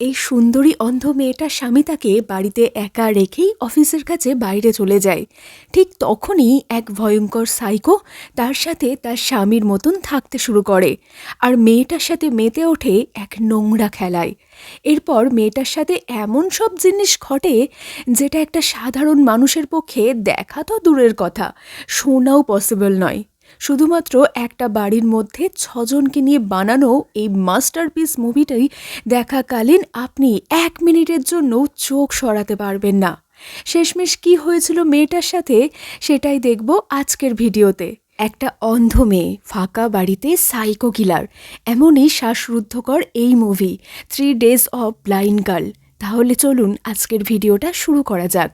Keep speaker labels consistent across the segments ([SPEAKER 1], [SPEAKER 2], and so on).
[SPEAKER 1] এই সুন্দরী অন্ধ মেয়েটার স্বামী তাকে বাড়িতে একা রেখেই অফিসের কাছে বাইরে চলে যায়। ঠিক তখনই এক ভয়ঙ্কর সাইকো তার সাথে তার স্বামীর মতন থাকতে শুরু করে আর মেয়েটার সাথে মেতে ওঠে এক নোংরা খেলায়। এরপর মেয়েটার সাথে এমন সব জিনিস ঘটে যেটা একটা সাধারণ মানুষের পক্ষে দেখা তো দূরের কথা, শোনাও পসিবল নয়। শুধুমাত্র একটা বাড়ির মধ্যে ৬ জনকে নিয়ে বানানো এই মাস্টারপিস মুভিটাই দেখাকালীন আপনি ১ মিনিটের জন্য চোখ সরাতে পারবেন না। শেষমেশ কী হয়েছিল মেয়েটার সাথে সেটাই দেখব আজকের ভিডিওতে। একটা অন্ধ মেয়ে, ফাঁকা বাড়িতে সাইকো কিলার, এমনই শ্বাসরুদ্ধকর এই movie 3 days of blind girl. তাহলে চলুন আজকের ভিডিওটা শুরু করা যাক।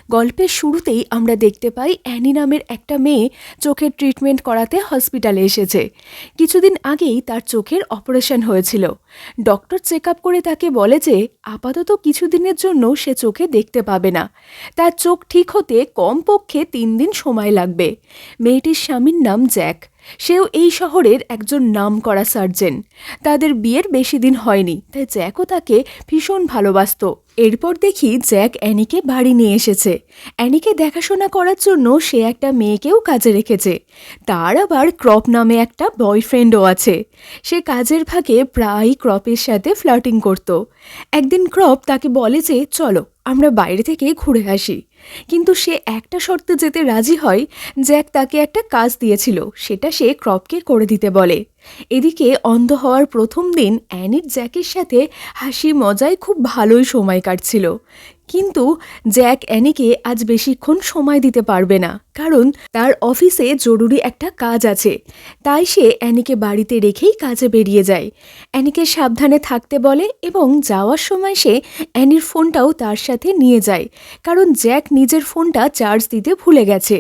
[SPEAKER 1] গল্পের শুরুতেই আমরা দেখতে পাই অ্যানি নামের একটা মেয়ে চোখের ট্রিটমেন্ট করাতে হসপিটালে এসেছে। কিছুদিন আগেই তার চোখের অপারেশন হয়েছিল। ডক্টর চেক আপ করে তাকে বলে যে আপাতত কিছুদিনের জন্য সে চোখে দেখতে পাবে না। তার চোখ ঠিক হতে কমপক্ষে ৩ দিন সময় লাগবে। মেয়েটির স্বামীর নাম জ্যাক। সেও এই শহরের একজন নামকরা সার্জন। তাদের বিয়ের বেশি দিন হয়নি, তাই জ্যাকও তাকে ভীষণ ভালোবাসত। এরপর দেখি জ্যাক অ্যানিকে বাড়ি নিয়ে এসেছে। অ্যানিকে দেখাশোনা করার জন্য সে একটা মেয়েকেও কাজে রেখেছে। তার আবার ক্রপ নামে একটা বয়ফ্রেন্ডও আছে। সে কাজের ফাঁকে প্রায়ই ক্রপের সাথে ফ্লার্টিং করত। একদিন ক্রপ তাকে বলে যে চলো আমরা বাইরে থেকে ঘুরে আসি, কিন্তু সে একটা শর্তে যেতে রাজি হয়। জ্যাক তাকে একটা কাজ দিয়েছিল, সেটা সে ক্রপকে করে দিতে বলে। এদিকে অন্ধ হওয়ার প্রথম দিন অ্যানির জ্যাকের সাথে হাসি মজায় খুব ভালোই সময় কাটছিল। কিন্তু জ্যাক অ্যানিকে আজ বেশিক্ষণ সময় দিতে পারবে না, কারণ তার অফিসে জরুরি একটা কাজ আছে। তাই সে অ্যানিকে বাড়িতে রেখেই কাজে বেরিয়ে যায়। অ্যানিকে সাবধানে থাকতে বলে এবং যাওয়ার সময় সে অ্যানির ফোনটাও তার সাথে নিয়ে যায়, কারণ জ্যাক নিজের ফোনটা চার্জ দিতে ভুলে গেছে।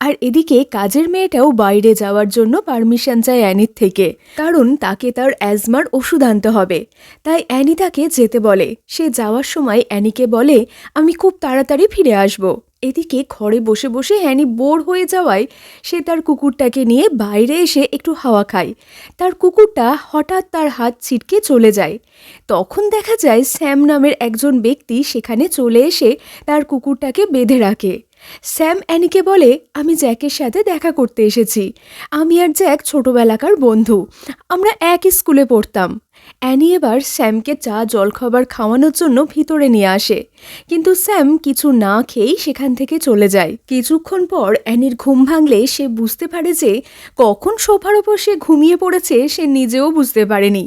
[SPEAKER 1] আর এদিকে কাজের মেয়েটাও বাইরে যাওয়ার জন্য পারমিশন চায় অ্যানির থেকে, কারণ তাকে তার অ্যাজমার ওষুধ আনতে হবে। তাই অ্যানি তাকে যেতে বলে। সে যাওয়ার সময় অ্যানিকে বলে আমি খুব তাড়াতাড়ি ফিরে আসব। এদিকে ঘরে বসে বসে অ্যানি বোর হয়ে যাওয়ায় সে তার কুকুরটাকে নিয়ে বাইরে এসে একটু হাওয়া খায়। তার কুকুরটা হঠাৎ তার হাত ছিটকে চলে যায়। তখন দেখা যায় স্যাম নামের একজন ব্যক্তি সেখানে চলে এসে তার কুকুরটাকে বেঁধে রাখে। স্যাম অ্যানিকে বলে আমি জ্যাকের সাথে দেখা করতে এসেছি। আমি আর জ্যাক ছোটবেলাকার বন্ধু, আমরা এক স্কুলে পড়তাম। অ্যানি এবার স্যামকে চা জলখাবার খাওয়ানোর জন্য ভিতরে নিয়ে আসে, কিন্তু স্যাম কিছু না খেয়েই সেখান থেকে চলে যায়। কিছুক্ষণ পর অ্যানির ঘুম ভাঙলে সে বুঝতে পারে যে কখন সোফার ওপর সে ঘুমিয়ে পড়েছে সে নিজেও বুঝতে পারেনি।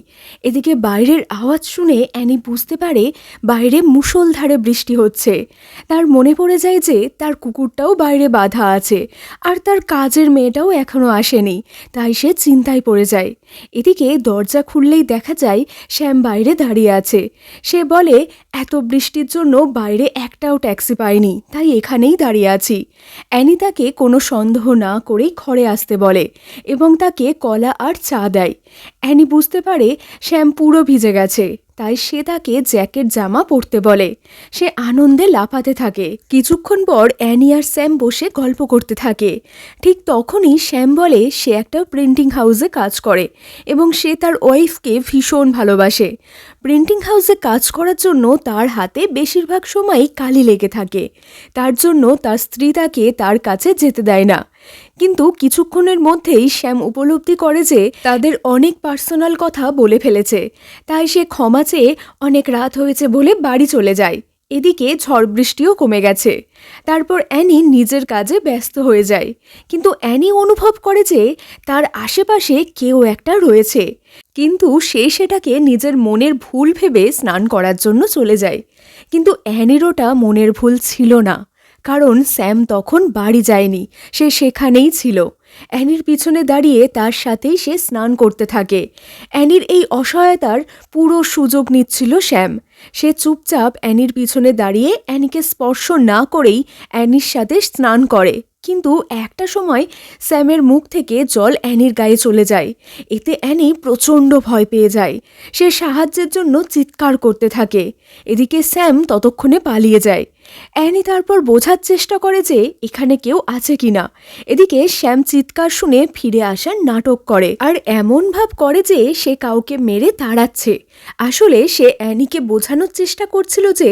[SPEAKER 1] এদিকে বাইরের আওয়াজ শুনে অ্যানি বুঝতে পারে বাইরে মুষলধারে বৃষ্টি হচ্ছে। তার মনে পড়ে যায় যে তার কুকুরটাও বাইরে বাঁধা আছে আর তার কাজের মেয়েটাও এখনও আসেনি, তাই সে চিন্তায় পড়ে যায়। এদিকে দরজা খুললেই দেখা যায় শ্যাম বাইরে দাঁড়িয়ে আছে। সে বলে এত বৃষ্টির জন্য বাইরে একটাও ট্যাক্সি পাইনি, তাই এখানেই দাঁড়িয়ে আছি। অ্যানি তাকে কোনো সন্দেহ না করেই ঘরে আসতে বলে এবং তাকে কলা আর চা দেয়। অ্যানি বুঝতে পারে শ্যাম পুরো ভিজে গেছে, তাই সে তাকে জ্যাকেট জামা পরতে বলে। সে আনন্দে লাফাতে থাকে। কিছুক্ষণ পর অ্যানি আর স্যাম বসে গল্প করতে থাকে। ঠিক তখনই শ্যাম বলে সে একটা প্রিন্টিং হাউসে কাজ করে এবং সে তার ওয়াইফকে ভীষণ ভালোবাসে। প্রিন্টিং হাউসে কাজ করার জন্য তার হাতে বেশিরভাগ সময়ই কালি লেগে থাকে। তার জন্য তার স্ত্রী তাকে তার কাছে যেতে দেয় না। কিন্তু কিছুক্ষণের মধ্যেই শ্যাম উপলব্ধি করে যে তাদের অনেক পার্সোনাল কথা বলে ফেলেছে, তাই সে ক্ষমা চেয়ে অনেক রাত হয়েছে বলে বাড়ি চলে যায়। এদিকে ঝড় বৃষ্টিও কমে গেছে। তারপর অ্যানি নিজের কাজে ব্যস্ত হয়ে যায়, কিন্তু অ্যানি অনুভব করে যে তার আশেপাশে কেউ একটা রয়েছে, কিন্তু সে সেটাকে নিজের মনের ভুল ভেবে স্নান করার জন্য চলে যায়। কিন্তু অ্যানির ওটা মনের ভুল ছিল না, কারণ স্যাম তখন বাড়ি যায়নি, সে সেখানেই ছিল। অ্যানির পিছনে দাঁড়িয়ে তার সাথেই সে স্নান করতে থাকে। অ্যানির এই অসহায়তার পুরো সুযোগ নিচ্ছিল শ্যাম। সে চুপচাপ অ্যানির পিছনে দাঁড়িয়ে অ্যানিকে স্পর্শ না করেই অ্যানির সাথে স্নান করে। কিন্তু একটা সময় স্যামের মুখ থেকে জল অ্যানির গায়ে চলে যায়। এতে অ্যানি প্রচণ্ড ভয় পেয়ে যায়। সে সাহায্যের জন্য চিৎকার করতে থাকে। এদিকে স্যাম ততক্ষণে পালিয়ে যায়। অ্যানি তারপর বোঝার চেষ্টা করে যে এখানে কেউ আছে কিনা। এদিকে শ্যাম চিৎকার শুনে ফিরে আসার নাটক করে আর এমন ভাব করে যে সে কাউকে মেরে তাড়াচ্ছে। আসলে সে অ্যানিকে বোঝানোর চেষ্টা করছিল যে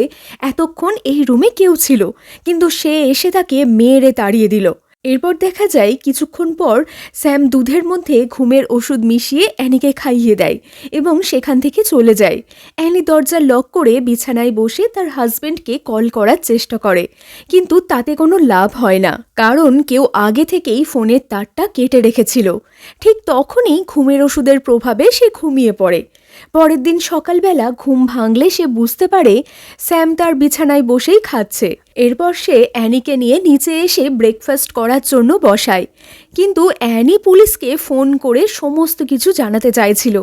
[SPEAKER 1] এতক্ষণ এই রুমে কেউ ছিল, কিন্তু সে এসে তাকে মেরে তাড়িয়ে দিল। এরপর দেখা যায় কিছুক্ষণ পর স্যাম দুধের মধ্যে ঘুমের ওষুধ মিশিয়ে অ্যানিকে খাইয়ে দেয় এবং সেখান থেকে চলে যায়। অ্যানি দরজা লক করে বিছানায় বসে তার হাজবেন্ডকে কল করার চেষ্টা করে, কিন্তু তাতে কোনো লাভ হয় না, কারণ কেউ আগে থেকেই ফোনের তারটা কেটে রেখেছিল। ঠিক তখনই ঘুমের ওষুধের প্রভাবে সে ঘুমিয়ে পড়ে। পরের দিন সকালবেলা ঘুম ভাঙলে সে বুঝতে পারে স্যাম তার বিছানায় বসেই খাচ্ছে। এরপর সে অ্যানিকে নিয়ে নিচে এসে ব্রেকফাস্ট করার জন্য বসায়, কিন্তু অ্যানি পুলিশকে ফোন করে সমস্ত কিছু জানাতে চাইছিল।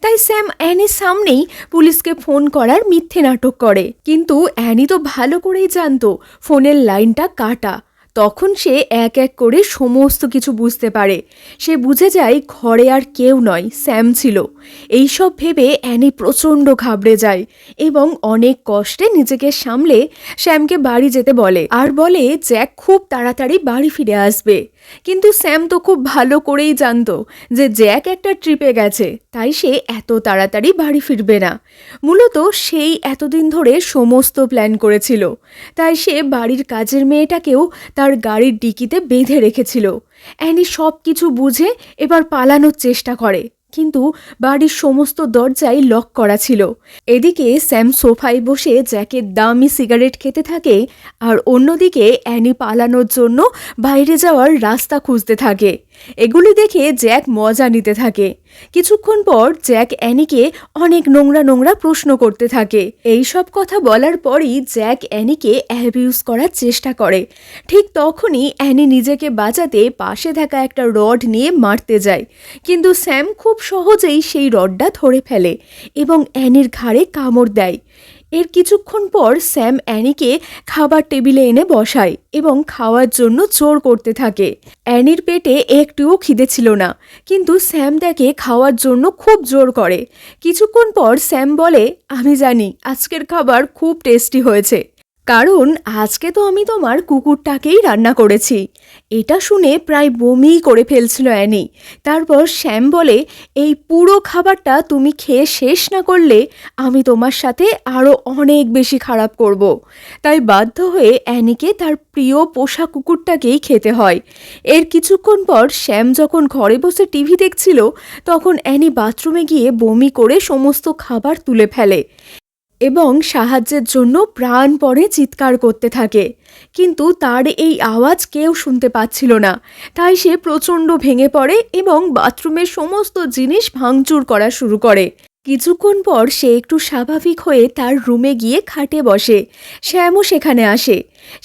[SPEAKER 1] তাই স্যাম অ্যানির সামনেই পুলিশকে ফোন করার মিথ্যে নাটক করে, কিন্তু অ্যানি তো ভালো করেই জানতো ফোনের লাইনটা কাটা। তখন সে এক এক করে সমস্ত কিছু বুঝতে পারে। সে বুঝে যায় ঘরে আর কেউ নয়, স্যাম ছিল। এইসব ভেবে অ্যানি প্রচণ্ড ঘাবড়ে যায় এবং অনেক কষ্টে নিজেকে সামলে স্যামকে বাড়ি যেতে বলে আর বলে জ্যাক খুব তাড়াতাড়ি বাড়ি ফিরে আসবে। কিন্তু স্যাম তো খুব ভালো করেই জানতো যে জ্যাক একটা ট্রিপে গেছে, তাই সে এত তাড়াতাড়ি বাড়ি ফিরবে না। মূলত সেই এতদিন ধরে সমস্ত প্ল্যান করেছিল, তাই সে বাড়ির কাজের মেয়েটাকেও তার গাড়ির ডিকিতে বেঁধে রেখেছিল। অ্যানি সব কিছু বুঝে এবার পালানোর চেষ্টা করে, কিন্তু বাড়ির সমস্ত দরজাই লক করা ছিল। এদিকে স্যাম সোফায় বসে জ্যাকের দামি সিগারেট খেতে থাকে আর অন্যদিকে অ্যানি পালানোর জন্য বাইরে যাওয়ার রাস্তা খুঁজতে থাকে। এগুলি দেখে জ্যাক মজা নিতে থাকে। কিছুক্ষণ পর জ্যাক অ্যানিকে অনেক নোংরা নোংরা প্রশ্ন করতে থাকে। এই সব কথা বলার পরই জ্যাক অ্যানিকে অ্যাবিউজ করার চেষ্টা করে। ঠিক তখনই অ্যানি নিজেকে বাঁচাতে পাশে থাকা একটা রড নিয়ে মারতে যায়, কিন্তু স্যাম খুব সহজেই সেই রডটা ধরে ফেলে এবং অ্যানির ঘাড়ে কামড় দেয়। এর কিছুক্ষণ পর স্যাম অ্যানিকে খাবার টেবিলে এনে বসায় এবং খাওয়ার জন্য জোর করতে থাকে। অ্যানির পেটে একটুও খিদে ছিল না, কিন্তু স্যাম তাকে খাওয়ার জন্য খুব জোর করে। কিছুক্ষণ পর স্যাম বলে, আমি জানি আজকের খাবার খুব টেস্টি হয়েছে, কারণ আজকে তো আমি তোমার কুকুরটাকেই রান্না করেছি। এটা শুনে প্রায় বমি করে ফেলছিল অ্যানি। তারপর শ্যাম বলে, এই পুরো খাবারটা তুমি খেয়ে শেষ না করলে আমি তোমার সাথে আরও অনেক বেশি খারাপ করব। তাই বাধ্য হয়ে অ্যানিকে তার প্রিয় পোষা কুকুরটাকেই খেতে হয়। এর কিছুক্ষণ পর শ্যাম যখন ঘরে বসে টিভি দেখছিল, তখন অ্যানি বাথরুমে গিয়ে বমি করে সমস্ত খাবার তুলে ফেলে এবং সাহায্যের জন্য প্রাণপণে চিৎকার করতে থাকে, কিন্তু তার এই আওয়াজ কেউ শুনতে পাচ্ছিল না। তাই সে প্রচণ্ড ভেঙে পড়ে এবং বাথরুমের সমস্ত জিনিস ভাঙচুর করা শুরু করে। কিছুক্ষণ পর সে একটু স্বাভাবিক হয়ে তার রুমে গিয়ে খাটে বসে। শ্যামও সেখানে আসে।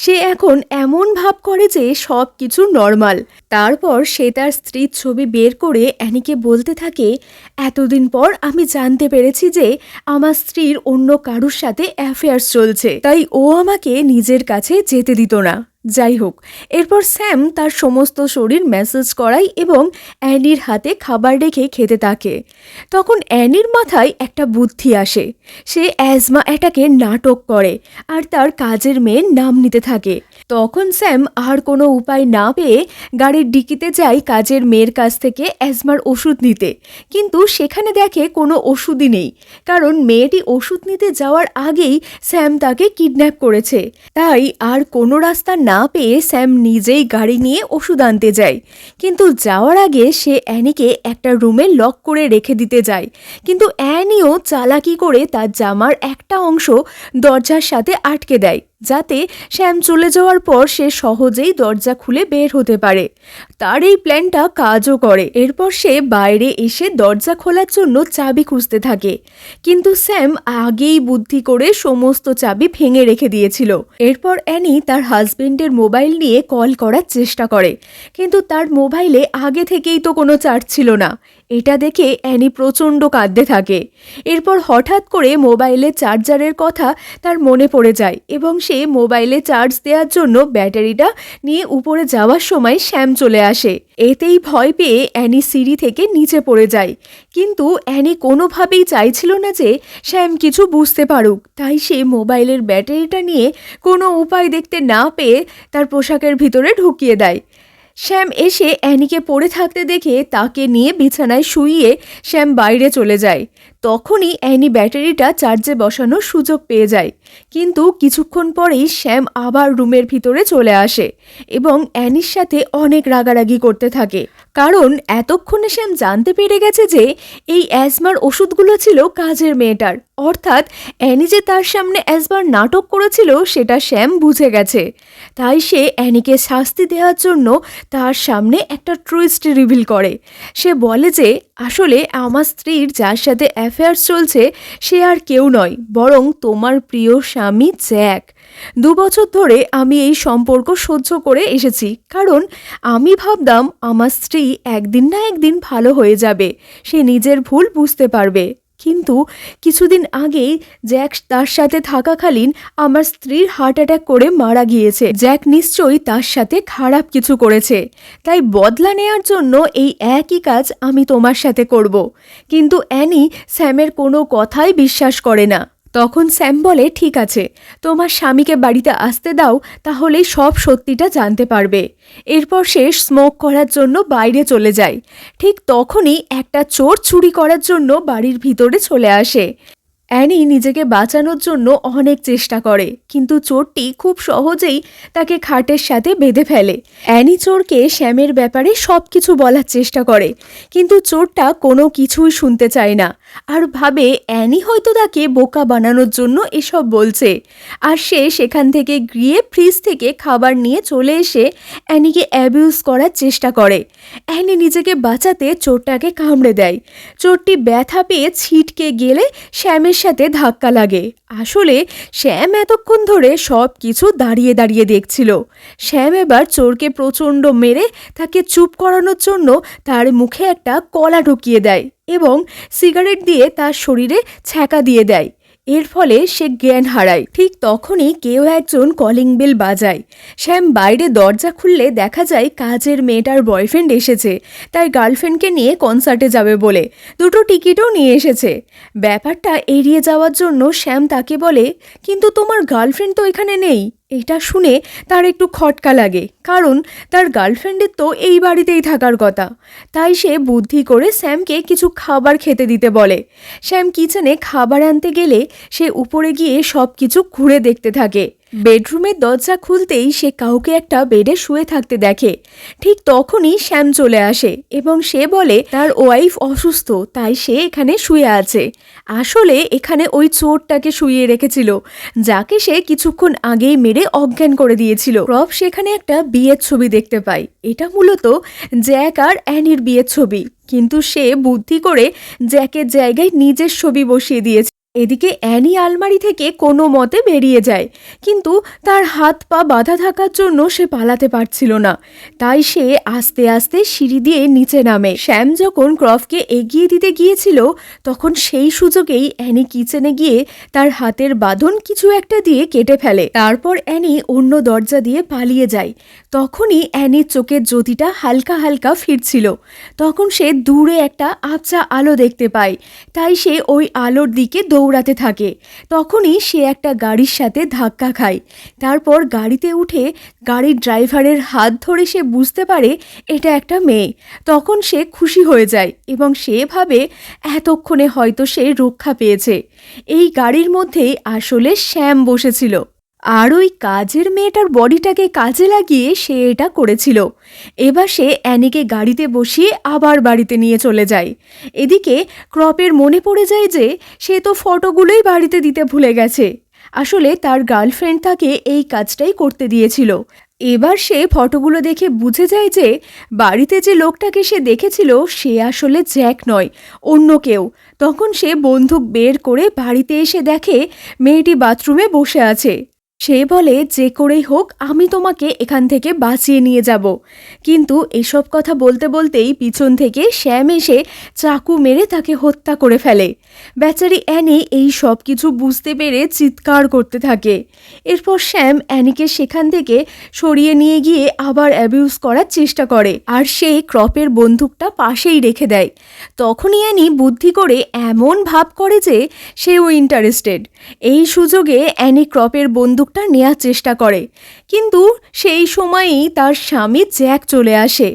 [SPEAKER 1] সে এখন এমন ভাব করে যে সব কিছু নর্মাল। তারপর সে তার স্ত্রীর ছবি বের করে অ্যানিকে বলতে থাকে, এতদিন পর আমি জানতে পেরেছি যে আমার স্ত্রীর অন্য কারুর সাথে অ্যাফেয়ার্স চলছে, তাই ও আমাকে নিজের কাছে যেতে দিত না। যাই হোক, এরপর স্যাম তার সমস্ত শরীর ম্যাসাজ করায় এবং অ্যানির হাতে খাবার রেখে খেতে থাকে। তখন অ্যানির মাথায় একটা বুদ্ধি আসে। সে অ্যাজমা অ্যাটাকের নাটক করে আর তার কাজের মেয়ের নাম নিতে থাকে। তখন স্যাম আর কোনো উপায় না পেয়ে গাড়ির ডিকিতে যায় কাজের মেয়ের কাছ থেকে অ্যাজমার ওষুধ নিতে, কিন্তু সেখানে দেখে কোনো ওষুধই নেই, কারণ মেয়েটি ওষুধ নিতে যাওয়ার আগেই স্যাম তাকে কিডন্যাপ করেছে। তাই আর কোনো রাস্তা না পেয়ে স্যাম নিজেই গাড়ি নিয়ে ওষুধ আনতে যায়, কিন্তু যাওয়ার আগে সে অ্যানিকে একটা রুমে লক করে রেখে দিতে যায়। কিন্তু অ্যানিও চালাকি করে তার জামার একটা অংশ দরজার সাথে আটকে দেয়, যাতে শ্যাম চলে যাওয়ার পর সে সহজেই দরজা খুলে বের হতে পারে। তার এই প্ল্যানটা কাজও করে। এরপর সে বাইরে এসে দরজা খোলার জন্য চাবি খুঁজতে থাকে, কিন্তু স্যাম আগেই বুদ্ধি করে সমস্ত চাবি ভেঙে রেখে দিয়েছিল। এরপর অ্যানি তার হাজবেন্ডের মোবাইল নিয়ে কল করার চেষ্টা করে, কিন্তু তার মোবাইলে আগে থেকেই তো কোনো চার্জ ছিল না। এটা দেখে অ্যানি প্রচণ্ড কাঁদতে থাকে। এরপর হঠাৎ করে মোবাইলের চার্জারের কথা তার মনে পড়ে যায় এবং সে মোবাইলে চার্জ দেওয়ার জন্য ব্যাটারিটা নিয়ে উপরে যাওয়ার সময় শ্যাম চলে আসে। এতেই ভয় পেয়ে অ্যানি সিঁড়ি থেকে নিচে পড়ে যায়, কিন্তু অ্যানি কোনোভাবেই চাইছিল না যে শ্যাম কিছু বুঝতে পারুক, তাই সে মোবাইলের ব্যাটারিটা নিয়ে কোনো উপায় দেখতে না পেয়ে তার পোশাকের ভিতরে ঢুকিয়ে দেয়। শ্যাম এসে অ্যানিকে পড়ে থাকতে দেখে তাকে নিয়ে বিছানায় শুইয়ে শ্যাম বাইরে চলে যায়। তখনই অ্যানি ব্যাটারিটা চার্জে বসানোর সুযোগ পেয়ে যায়, কিন্তু কিছুক্ষণ পরেই শ্যাম আবার রুমের ভিতরে চলে আসে এবং অ্যানির সাথে অনেক রাগারাগি করতে থাকে, কারণ এতক্ষণে শ্যাম জানতে পেরে গেছে যে এই অ্যাজমার ওষুধগুলো ছিল কাজের মেয়েটার, অর্থাৎ অ্যানি যে তার সামনে অ্যাজমার নাটক করেছিল সেটা শ্যাম বুঝে গেছে। তাই সে অ্যানিকে শাস্তি দেওয়ার জন্য তার সামনে একটা টুইস্ট রিভিল করে। সে বলে যে আসলে আমার স্ত্রীর যার সাথে অ্যাফেয়ার্স চলছে সে আর কেউ নয়, বরং তোমার প্রিয় স্বামী জ্যাক। 2 বছর ধরে আমি এই সম্পর্ক সহ্য করে এসেছি, কারণ আমি ভাবতাম আমার স্ত্রী একদিন না একদিন ভালো হয়ে যাবে, সে নিজের ভুল বুঝতে পারবে। কিন্তু কিছুদিন আগেই জ্যাক তার সাথে থাকাকালীন আমার স্ত্রীর হার্ট অ্যাটাক করে মারা গিয়েছে। জ্যাক নিশ্চয়ই তার সাথে খারাপ কিছু করেছে, তাই বদলা নেয়ার জন্য এই একই কাজ আমি তোমার সাথে করব। কিন্তু অ্যানি স্যামের কোনো কথাই বিশ্বাস করে না। তখন স্যাম বলে, ঠিক আছে, তোমার স্বামীকে বাড়িতে আসতে দাও, তাহলেই সব সত্যিটা জানতে পারবে। এরপর সে স্মোক করার জন্য বাইরে চলে যায়। ঠিক তখনই একটা চোর চুরি করার জন্য বাড়ির ভিতরে চলে আসে। অ্যানি নিজেকে বাঁচানোর জন্য অনেক চেষ্টা করে, কিন্তু চোরটি খুব সহজেই তাকে খাটের সাথে বেঁধে ফেলে। অ্যানি চোরকে শ্যামের ব্যাপারে সব কিছু বলার চেষ্টা করে, কিন্তু চোরটা কোনো কিছুই শুনতে চায় না আর ভাবে অ্যানি হয়তো তাকে বোকা বানানোর জন্য এসব বলছে। আর সে সেখান থেকে গিয়ে ফ্রিজ থেকে খাবার নিয়ে চলে এসে অ্যানিকে অ্যাবিউজ করার চেষ্টা করে। অ্যানি নিজেকে বাঁচাতে চোরটাকে কামড়ে দেয়। চোরটি ব্যথা পেয়ে ছিটকে গেলে শ্যামের সাথে ধাক্কা লাগে। আসলে শ্যাম এতক্ষণ ধরে সব কিছু দাঁড়িয়ে দাঁড়িয়ে দেখছিল। শ্যাম এবার চোরকে প্রচণ্ড মেরে তাকে চুপ করানোর জন্য তার মুখে একটা কলা ঢুকিয়ে দেয় এবং সিগারেট দিয়ে তার শরীরে ছ্যাঁকা দিয়ে দেয়। এর ফলে সে জ্ঞান হারায়। ঠিক তখনই কেউ একজন কলিং বেল বাজায়। শ্যাম বাইরে দরজা খুললে দেখা যায় কাজের মেয়েটার বয়ফ্রেন্ড এসেছে, তাই গার্লফ্রেন্ডকে নিয়ে কনসার্টে যাবে বলে 2টো টিকিটও নিয়ে এসেছে। ব্যাপারটা এড়িয়ে যাওয়ার জন্য শ্যাম তাকে বলে, কিন্তু তোমার গার্লফ্রেন্ড তো এখানে নেই। এটা শুনে তার একটু খটকা লাগে, কারণ তার গার্লফ্রেন্ডের তো এই বাড়িতেই থাকার কথা। তাই সে বুদ্ধি করে শ্যামকে কিছু খাবার খেতে দিতে বলে। শ্যাম কিচেনে খাবার আনতে গেলে সে উপরে গিয়ে সব কিছু ঘুরে দেখতে থাকে। বেডরুমের দরজা খুলতেই সে কাউকে একটা বেডে শুয়ে থাকতে দেখে। ঠিক তখনই শ্যাম চলে আসে এবং সে বলে তার ওয়াইফ অসুস্থ, তাই সে এখানে শুয়ে আছে। আসলে এখানে ওই চোরটাকে শুইয়ে রেখেছিল, যাকে সে কিছুক্ষণ আগেই মেরে অজ্ঞান করে দিয়েছিল। রব সেখানে একটা বিয়ের ছবি দেখতে পায়। এটা মূলত জ্যাক আর অ্যানির বিয়ের ছবি, কিন্তু সে বুদ্ধি করে জ্যাকের জায়গায় নিজের ছবি বসিয়ে দিয়েছে। এদিকে অ্যানি আলমারি থেকে কোনো মতে বেরিয়ে যায়, কিন্তু তার হাত পা বাঁধা থাকার জন্য সে পালাতে পারছিল না। তাই সে আস্তে আস্তে সিঁড়ি দিয়ে নিচে নামে। শ্যাম যখন ক্রফকে এগিয়ে দিতে গিয়েছিল তখন সেই সুযোগেই অ্যানি কিচেনে গিয়ে তার হাতের বাঁধন কিছু একটা দিয়ে কেটে ফেলে। তারপর অ্যানি অন্য দরজা দিয়ে পালিয়ে যায়। তখনই অ্যানির চোখের জ্যোতিটা হালকা হালকা ফিরছিল। তখন সে দূরে একটা আবছা আলো দেখতে পায়, তাই সে ওই আলোর দিকে দৌড়াতে থাকে। তখনই সে একটা গাড়ির সাথে ধাক্কা খায়। তারপর গাড়িতে উঠে গাড়ির ড্রাইভারের হাত ধরে সে বুঝতে পারে এটা একটা মেয়ে। তখন সে খুশি হয়ে যায় এবং সে ভাবে এতক্ষণে হয়তো সে রক্ষা পেয়েছে। এই গাড়ির মধ্যেই আসলে শ্যাম বসেছিল, আর ওই কাজের মেয়েটার বডিটাকে কাজে লাগিয়ে সে এটা করেছিল। এবার সে অ্যানিকে গাড়িতে বসিয়ে আবার বাড়িতে নিয়ে চলে যায়। এদিকে ক্রপের মনে পড়ে যায় যে সে তো ফটোগুলোই বাড়িতে দিতে ভুলে গেছে। আসলে তার গার্লফ্রেন্ড তাকে এই কাজটাই করতে দিয়েছিল। এবার সে ফটোগুলো দেখে বুঝে যায় যে বাড়িতে যে লোকটাকে সে দেখেছিল সে আসলে জ্যাক নয়, অন্য কেউ। তখন সে বন্দুক বের করে বাড়িতে এসে দেখে মেয়েটি বাথরুমে বসে আছে। সে বলে যে করেই হোক আমি তোমাকে এখান থেকে বাঁচিয়ে নিয়ে যাব। কিন্তু এসব কথা বলতে বলতেই পিছন থেকে শ্যাম এসে চাকু মেরে তাকে হত্যা করে ফেলে। বেচারি অ্যানি এই সব কিছু বুঝতে পেরে চিৎকার করতে থাকে। এরপর শ্যাম অ্যানিকে সেখান থেকে সরিয়ে নিয়ে গিয়ে আবার অ্যাবিউজ করার চেষ্টা করে, আর সে ক্রপের বন্দুকটা পাশেই রেখে দেয়। তখনই অ্যানি বুদ্ধি করে এমন ভাব করে যে সেও ইন্টারেস্টেড। এই সুযোগে অ্যানি ক্রপের বন্দুকটা নেয়ার চেষ্টা করে, কিন্তু সেই সময়ই তার স্বামী জ্যাক চলে আসে।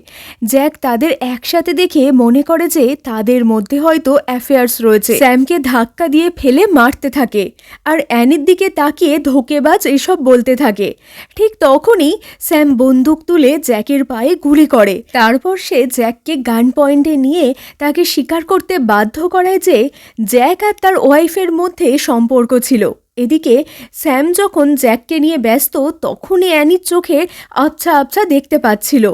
[SPEAKER 1] জ্যাক তাদের একসাথে দেখে মনে করে যে তাদের মধ্যে হয়তো অ্যাফেয়ার্স রয়েছে। স্যামকে ধাক্কা দিয়ে ফেলে মারতে থাকে, আর অ্যানির দিকে তাকিয়ে ধোঁকেবাজ এসব বলতে থাকে। ঠিক তখনই স্যাম বন্দুক তুলে জ্যাকের পায়ে গুলি করে। তারপর সে জ্যাককে গান পয়েন্টে নিয়ে তাকে স্বীকার করতে বাধ্য করায় যে জ্যাক আর তার ওয়াইফের মধ্যে সম্পর্ক ছিল। এদিকে স্যাম যখন জ্যাককে নিয়ে ব্যস্ত তখনই অ্যানির চোখে আবছা আবছা দেখতে পাচ্ছিল,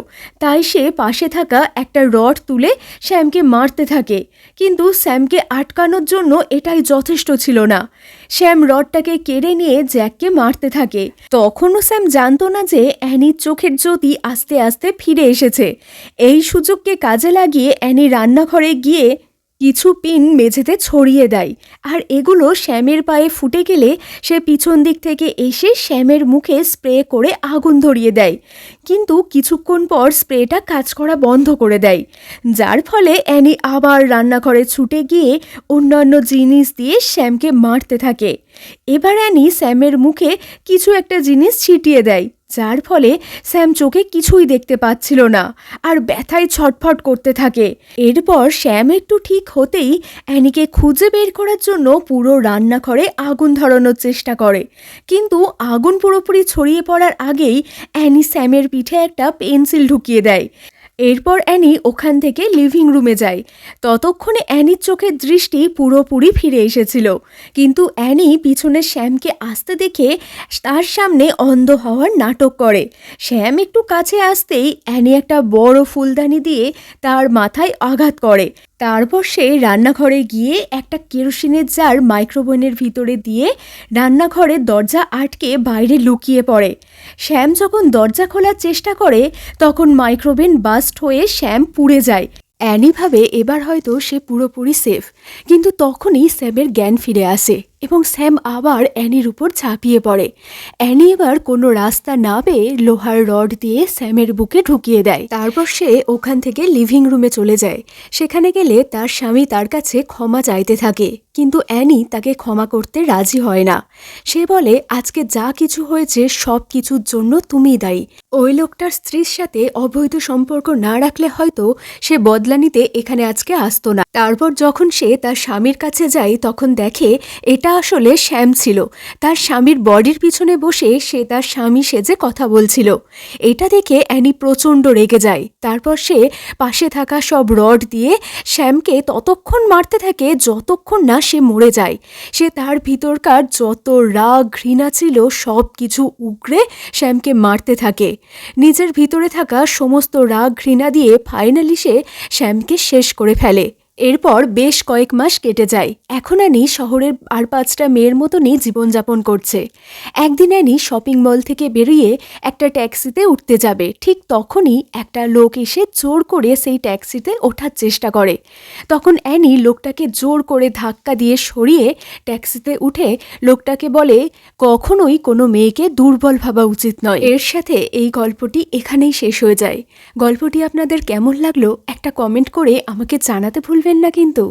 [SPEAKER 1] তাই সে পাশে থাকা একটা রড তুলে স্যামকে মারতে থাকে। কিন্তু স্যামকে আটকানোর জন্য এটাই যথেষ্ট ছিল না। স্যাম রডটাকে কেড়ে নিয়ে জ্যাককে মারতে থাকে। তখনও স্যাম জানতো না যে অ্যানির চোখের জ্যোতি আস্তে আস্তে ফিরে এসেছে। এই সুযোগকে কাজে লাগিয়ে অ্যানি রান্নাঘরে গিয়ে কিছু পিন মেঝেতে ছড়িয়ে দেয়, আর এগুলো শ্যামের পায়ে ফুটে গেলে সে পিছন দিক থেকে এসে শ্যামের মুখে স্প্রে করে আগুন ধরিয়ে দেয়। কিন্তু কিছুক্ষণ পর স্প্রেটা কাজ করা বন্ধ করে দেয়, যার ফলে অ্যানি আবার রান্নাঘরে ছুটে গিয়ে অন্যান্য জিনিস দিয়ে শ্যামকে মারতে থাকে। এবার অ্যানি স্যামের মুখে কিছু একটা জিনিস ছিটিয়ে দেয়, যার ফলে স্যাম চোখে কিছুই দেখতে পাচ্ছিল না আর ব্যথায় ছটফট করতে থাকে। এরপর শ্যাম একটু ঠিক হতেই অ্যানিকে খুঁজে বের করার জন্য পুরো রান্নাঘরে আগুন ধরানোর চেষ্টা করে, কিন্তু আগুন পুরোপুরি ছড়িয়ে পড়ার আগেই অ্যানি স্যামের পিঠে একটা পেন্সিল ঢুকিয়ে দেয়। এরপর অ্যানি ওখান থেকে লিভিং রুমে যায়। ততক্ষণে অ্যানির চোখের দৃষ্টি পুরোপুরি ফিরে এসেছিল, কিন্তু অ্যানি পিছনে শ্যামকে আসতে দেখে তার সামনে অন্ধ হওয়ার নাটক করে। শ্যাম একটু কাছে আসতেই অ্যানি একটা বড় ফুলদানি দিয়ে তার মাথায় আঘাত করে। তারপর সে রান্নাঘরে গিয়ে একটা কেরোসিনের জার মাইক্রোওভেনের ভিতরে দিয়ে রান্নাঘরের দরজা আটকে বাইরে লুকিয়ে পড়ে। শ্যাম যখন দরজা খোলার চেষ্টা করে তখন মাইক্রোওভেন বাস্ট হয়ে শ্যাম পুড়ে যায়। অ্যানি ভাবে এবার হয়তো সে পুরোপুরি সেফ, কিন্তু তখনই স্যামের জ্ঞান ফিরে আসে এবং স্যাম আবার অ্যানির উপর ঝাঁপিয়ে পড়ে। অ্যানি এবার কোনো রাস্তা না পেয়ে লোহার রড দিয়ে স্যামের বুকে ঢুকিয়ে দেয়। তারপর সে ওখান থেকে লিভিং রুমে চলে যায়। সেখানে গেলে তার স্বামী তার কাছে ক্ষমা চাইতে থাকে, কিন্তু অ্যানি তাকে ক্ষমা করতে রাজি হয় না। সে বলে আজকে যা কিছু হয়েছে সব কিছুর জন্য তুমিই দায়ী। ওই লোকটার স্ত্রীর সাথে অবৈধ সম্পর্ক না রাখলে হয়তো সে বদলা নিতে এখানে আজকে আসতো না। তারপর যখন সে তার স্বামীর কাছে যায় তখন দেখে এটা আসলে শ্যাম ছিল। তার স্বামীর বডির পিছনে বসে সে তার স্বামী সেজে কথা বলছিল। এটা দেখে অ্যানি প্রচণ্ড রেগে যায়। তারপর সে পাশে থাকা সব রড দিয়ে শ্যামকে ততক্ষণ মারতে থাকে যতক্ষণ না সে মরে যায়। সে তার ভিতরকার যত রাগ ঘৃণা ছিল সব কিছু উগরে শ্যামকে মারতে থাকে। নিজের ভিতরে থাকা সমস্ত রাগ ঘৃণা দিয়ে ফাইনালি সে শ্যামকে শেষ করে ফেলে। এরপর বেশ কয়েক মাস কেটে যায়। এখন অ্যানি শহরের আর 5টা মেয়ের মতনই জীবনযাপন করছে। একদিন অ্যানি শপিং মল থেকে বেরিয়ে একটা ট্যাক্সিতে উঠতে যাবে, ঠিক তখনই একটা লোক এসে জোর করে সেই ট্যাক্সিতে ওঠার চেষ্টা করে। তখন অ্যানি লোকটাকে জোর করে ধাক্কা দিয়ে সরিয়ে ট্যাক্সিতে উঠে লোকটাকে বলে কখনোই কোনো মেয়েকে দুর্বল ভাবা উচিত নয়। এর সাথে এই গল্পটি এখানেই শেষ হয়ে যায়। গল্পটি আপনাদের কেমন লাগলো একটা কমেন্ট করে আমাকে জানাতে ভুলবেন না কিন্তু।